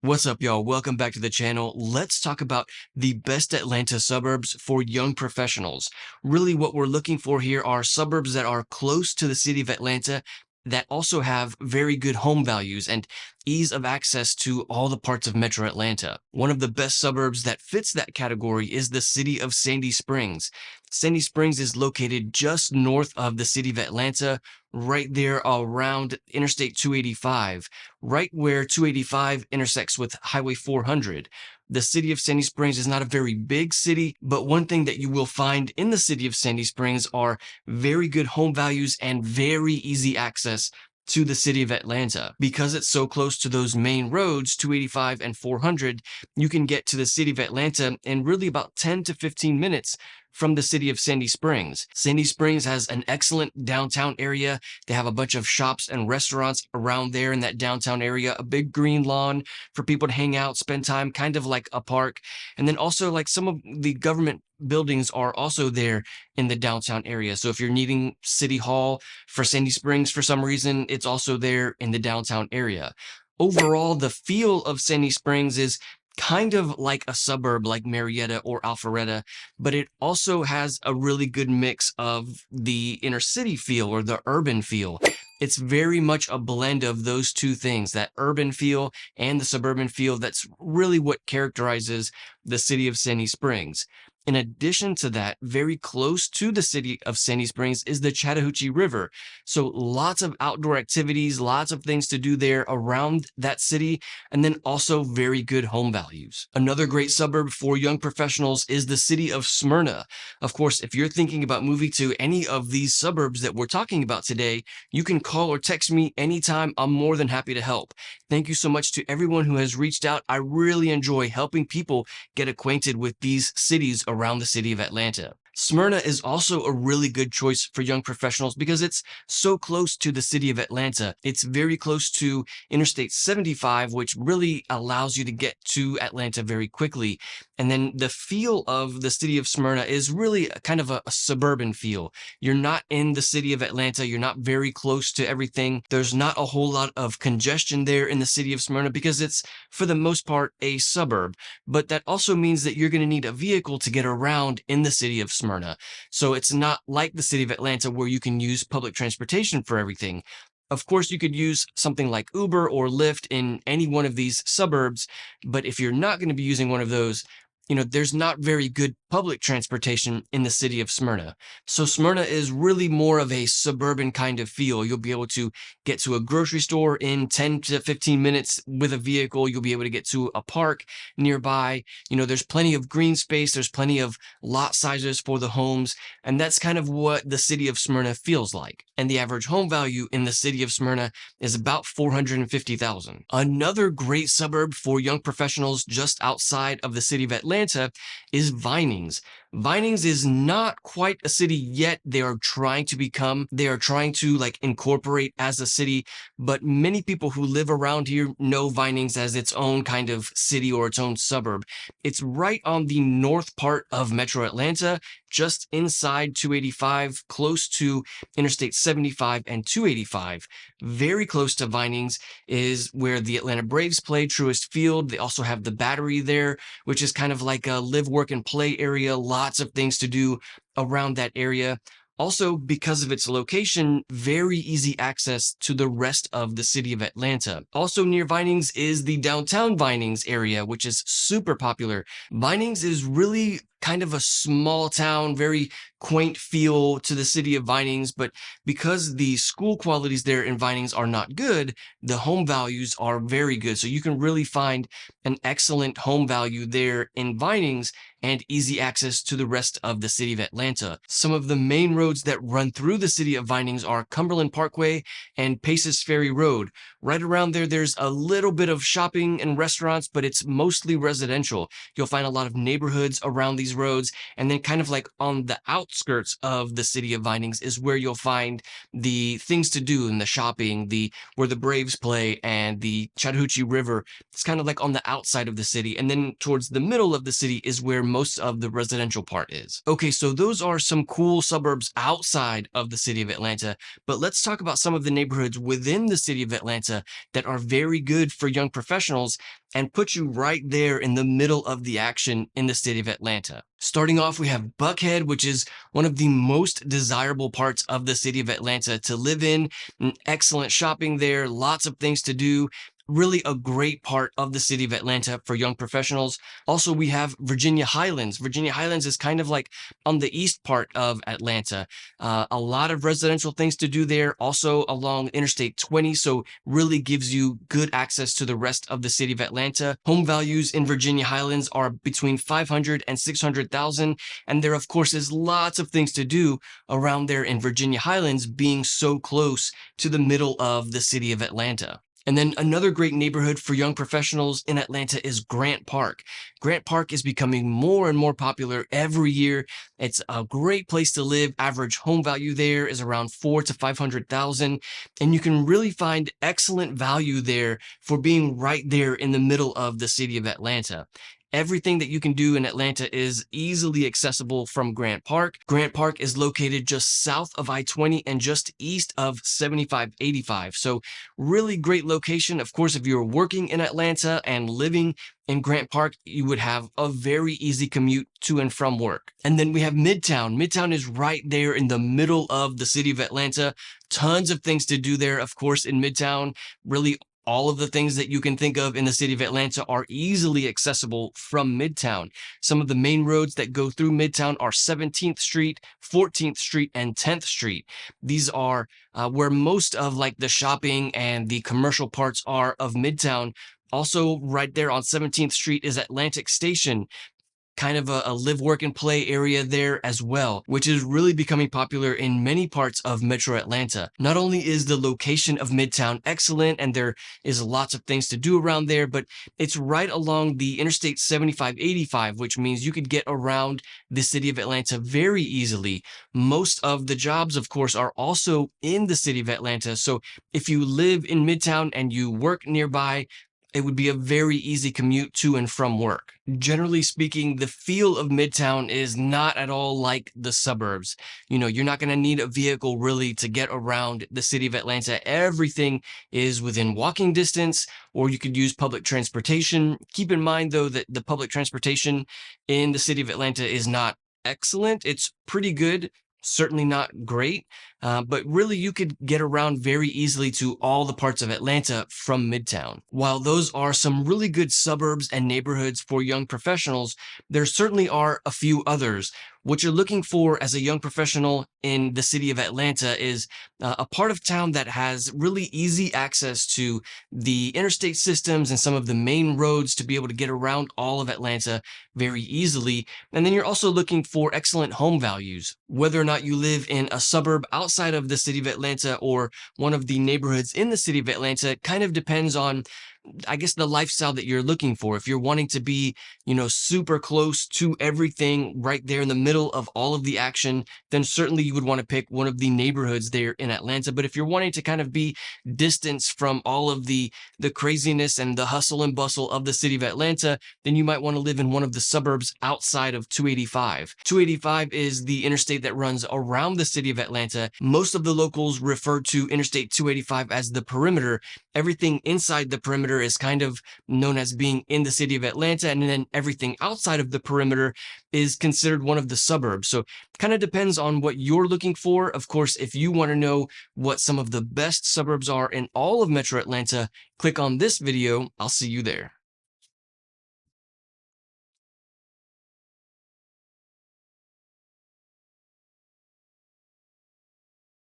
What's up, y'all? Welcome back to the channel. Let's talk about the best Atlanta suburbs for young professionals. Really, what we're looking for here are suburbs that are close to the city of Atlanta that also have very good home values and ease of access to all the parts of Metro Atlanta. One of the best suburbs that fits that category is the city of Sandy Springs. Sandy Springs is located just north of the city of Atlanta, right there around Interstate 285, right where 285 intersects with Highway 400. The city of Sandy Springs is not a very big city, but one thing that you will find in the city of Sandy Springs are very good home values and very easy access to the city of Atlanta. Because it's so close to those main roads, 285 and 400, you can get to the city of Atlanta in really about 10 to 15 minutes from the city of Sandy Springs. Sandy Springs has an excellent downtown area. They have a bunch of shops and restaurants around there in that downtown area, a big green lawn for people to hang out, spend time, kind of like a park. And then also like some of the government buildings are also there in the downtown area. So if you're needing City Hall for Sandy Springs for some reason, it's also there in the downtown area. Overall, the feel of Sandy Springs is kind of like a suburb like Marietta or Alpharetta, but it also has a really good mix of the inner city feel or the urban feel. It's very much a blend of those two things, that urban feel and the suburban feel. That's really what characterizes the city of Sandy Springs. In addition to that, very close to the city of Sandy Springs is the Chattahoochee River. So lots of outdoor activities, lots of things to do there around that city, and then also very good home values. Another great suburb for young professionals is the city of Smyrna. Of course, if you're thinking about moving to any of these suburbs that we're talking about today, you can call or text me anytime. I'm more than happy to help. Thank you so much to everyone who has reached out. I really enjoy helping people get acquainted with these cities around the city of Atlanta. Smyrna is also a really good choice for young professionals because it's so close to the city of Atlanta. It's very close to Interstate 75, which really allows you to get to Atlanta very quickly. And then the feel of the city of Smyrna is really kind of a suburban feel. You're not in the city of Atlanta. You're not very close to everything. There's not a whole lot of congestion there in the city of Smyrna because it's, for the most part, a suburb. But that also means that you're going to need a vehicle to get around in the city of Smyrna. So it's not like the city of Atlanta where you can use public transportation for everything. Of course, you could use something like Uber or Lyft in any one of these suburbs, but if you're not going to be using one of those, there's not very good public transportation in the city of Smyrna. So Smyrna is really more of a suburban kind of feel. You'll be able to get to a grocery store in 10 to 15 minutes with a vehicle. You'll be able to get to a park nearby. There's plenty of green space. There's plenty of lot sizes for the homes. And that's kind of what the city of Smyrna feels like. And the average home value in the city of Smyrna is about $450,000. Another great suburb for young professionals just outside of the city of Atlanta is Vinings. Vinings is not quite a city yet. They are trying to incorporate as a city, but many people who live around here know Vinings as its own kind of city or its own suburb. It's right on the north part of Metro Atlanta, just inside 285, close to Interstate 75 and 285. Very close to Vinings is where the Atlanta Braves play, Truist Field. They also have the Battery there, which is kind of like a live, work, and play area. Lots of things to do around that area. Also, because of its location, very easy access to the rest of the city of Atlanta. Also near Vinings is the downtown Vinings area, which is super popular. Vinings is really kind of a small town, very quaint feel to the city of Vinings, but because the school qualities there in Vinings are not good, the home values are very good. So you can really find an excellent home value there in Vinings and easy access to the rest of the city of Atlanta. Some of the main roads that run through the city of Vinings are Cumberland Parkway and Paces Ferry Road. Right around there, there's a little bit of shopping and restaurants, but it's mostly residential. You'll find a lot of neighborhoods around these roads, and then kind of like on the outskirts of the city of Vinings is where you'll find the things to do and the shopping, the where the Braves play and the Chattahoochee River. It's kind of like on the outside of the city. And then towards the middle of the city is where most of the residential part is. Okay, so those are some cool suburbs outside of the city of Atlanta, but let's talk about some of the neighborhoods within the city of Atlanta that are very good for young professionals and put you right there in the middle of the action in the city of Atlanta. Starting off, we have Buckhead, which is one of the most desirable parts of the city of Atlanta to live in. Excellent shopping there, lots of things to do. Really a great part of the city of Atlanta for young professionals. Also, we have Virginia Highlands. Virginia Highlands is kind of like on the east part of Atlanta. A lot of residential things to do there, also along Interstate 20, so really gives you good access to the rest of the city of Atlanta. Home values in Virginia Highlands are between 500 and 600,000, and there of course is lots of things to do around there in Virginia Highlands, being so close to the middle of the city of Atlanta. And then another great neighborhood for young professionals in Atlanta is Grant Park. Grant Park is becoming more and more popular every year. It's a great place to live. Average home value there is around 400,000 to 500,000, and you can really find excellent value there for being right there in the middle of the city of Atlanta. Everything that you can do in Atlanta is easily accessible from Grant Park. Grant Park is located just south of I-20 and just east of 7585. So really great location. Of course, if you're working in Atlanta and living in Grant Park, you would have a very easy commute to and from work. And then we have Midtown. Midtown is right there in the middle of the city of Atlanta. Tons of things to do there, of course, in Midtown. Really all of the things that you can think of in the city of Atlanta are easily accessible from Midtown. Some of the main roads that go through Midtown are 17th Street, 14th Street, and 10th Street. These are where most of like the shopping and the commercial parts are of Midtown. Also, right there on 17th Street is Atlantic Station, kind of a live, work, and play area there as well, which is really becoming popular in many parts of Metro Atlanta. Not only is the location of Midtown excellent and there is lots of things to do around there, but it's right along the Interstate 7585, which means you could get around the city of Atlanta very easily. Most of the jobs, of course, are also in the city of Atlanta. So if you live in Midtown and you work nearby, it would be a very easy commute to and from work. Generally speaking, the feel of Midtown is not at all like the suburbs. You know, you're not going to need a vehicle really to get around the city of Atlanta. Everything is within walking distance, or you could use public transportation. Keep in mind, though, that the public transportation in the city of Atlanta is not excellent. It's pretty good. Certainly not great, but really you could get around very easily to all the parts of Atlanta from Midtown. While those are some really good suburbs and neighborhoods for young professionals, there certainly are a few others. What you're looking for as a young professional in the city of Atlanta is a part of town that has really easy access to the interstate systems and some of the main roads to be able to get around all of Atlanta very easily. And then you're also looking for excellent home values. Whether or not you live in a suburb outside of the city of Atlanta or one of the neighborhoods in the city of Atlanta kind of depends on, I guess, the lifestyle that you're looking for. If you're wanting to be, super close to everything right there in the middle of all of the action, then certainly you would want to pick one of the neighborhoods there in Atlanta. But if you're wanting to kind of be distanced from all of the craziness and the hustle and bustle of the city of Atlanta, then you might want to live in one of the suburbs outside of 285. 285 is the interstate that runs around the city of Atlanta. Most of the locals refer to Interstate 285 as the perimeter. Everything inside the perimeter is kind of known as being in the city of Atlanta, and then everything outside of the perimeter is considered one of the suburbs. So kind of depends on what you're looking for. Of course, if you want to know what some of the best suburbs are in all of Metro Atlanta, click on this video. I'll see you there.